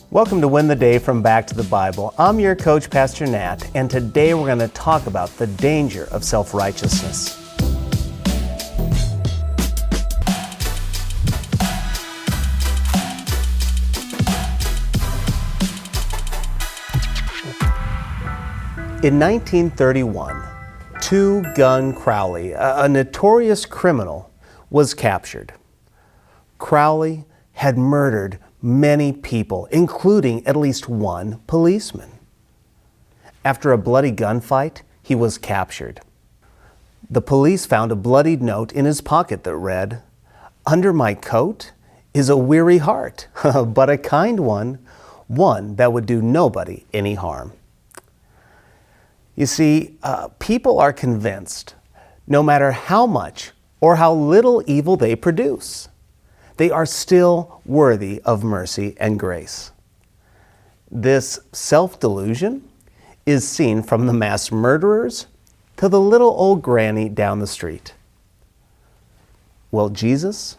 Welcome to Win the Day from Back to the Bible. I'm your coach, Pastor Nat, and today we're going to talk about the danger of self-righteousness. In 1931, Two-Gun Crowley, a notorious criminal, was captured. Crowley had murdered many people, including at least one policeman. After a bloody gunfight, he was captured. The police found a bloodied note in his pocket that read, "Under my coat is a weary heart, but a kind one that would do nobody any harm." You see, people are convinced, no matter how much or how little evil they produce, they are still worthy of mercy and grace. This self-delusion is seen from the mass murderers to the little old granny down the street. Well, Jesus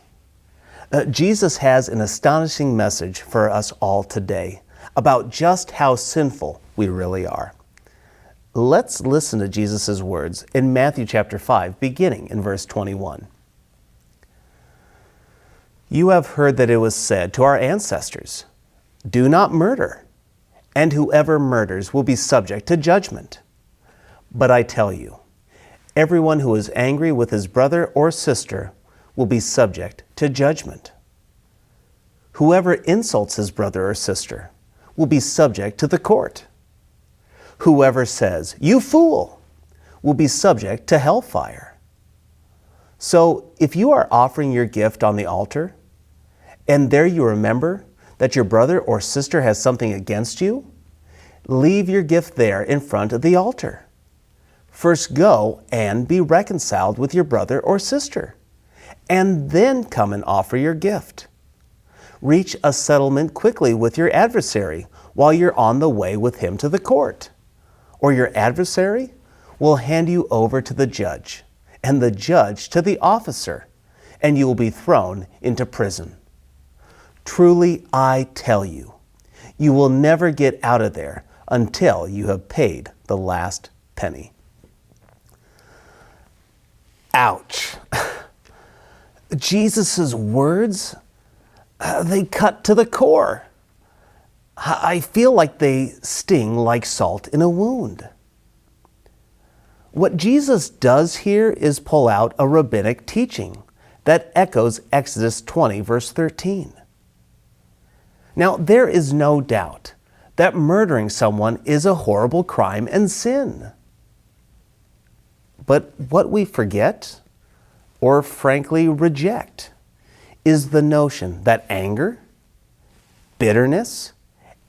has an astonishing message for us all today about just how sinful we really are. Let's listen to Jesus' words in Matthew chapter 5, beginning in verse 21. "You have heard that it was said to our ancestors, 'Do not murder, and whoever murders will be subject to judgment.' But I tell you, everyone who is angry with his brother or sister will be subject to judgment. Whoever insults his brother or sister will be subject to the court. Whoever says, 'You fool,' will be subject to hellfire. So if you are offering your gift on the altar, and there you remember that your brother or sister has something against you, leave your gift there in front of the altar. First go and be reconciled with your brother or sister, and then come and offer your gift. Reach a settlement quickly with your adversary while you're on the way with him to the court, or your adversary will hand you over to the judge, and the judge to the officer, and you will be thrown into prison. Truly, I tell you, you will never get out of there until you have paid the last penny." Ouch. Jesus' words, they cut to the core. I feel like they sting like salt in a wound. What Jesus does here is pull out a rabbinic teaching that echoes Exodus 20, verse 13. Now, there is no doubt that murdering someone is a horrible crime and sin. But what we forget, or frankly reject, is the notion that anger, bitterness,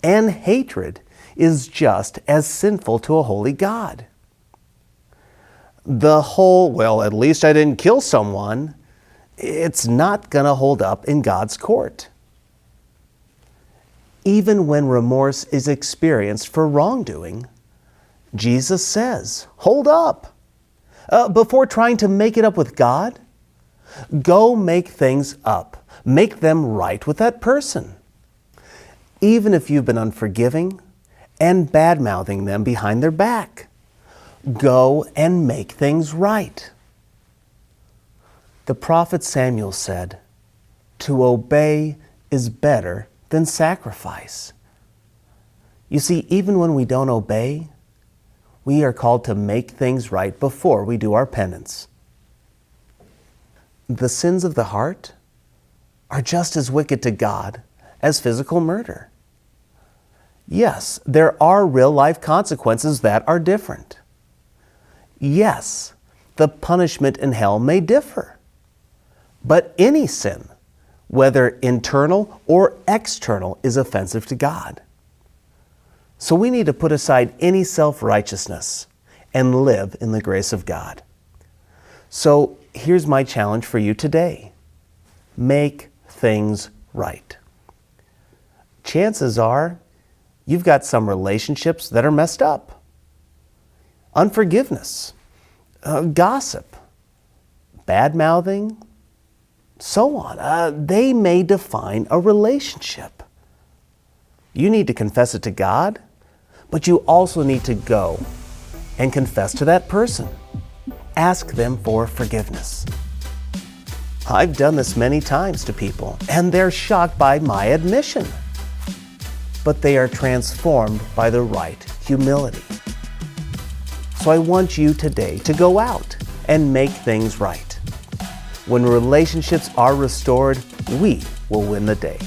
and hatred is just as sinful to a holy God. The whole, "well, at least I didn't kill someone," it's not going to hold up in God's court. Even when remorse is experienced for wrongdoing, Jesus says, "Hold up. Before trying to make it up with God, go make things up. Make them right with that person. Even if you've been unforgiving and bad-mouthing them behind their back, go and make things right." The prophet Samuel said, "To obey is better than sacrifice." You see, even when we don't obey, we are called to make things right before we do our penance. The sins of the heart are just as wicked to God as physical murder. Yes, there are real-life consequences that are different. Yes, the punishment in hell may differ. But any sin, whether internal or external, is offensive to God. So we need to put aside any self-righteousness and live in the grace of God. So here's my challenge for you today. Make things right. Chances are you've got some relationships that are messed up. Unforgiveness, gossip, bad-mouthing, so on. They may define a relationship. You need to confess it to God, but you also need to go and confess to that person. Ask them for forgiveness. I've done this many times to people, and they're shocked by my admission. But they are transformed by the right humility. So I want you today to go out and make things right. When relationships are restored, we will win the day.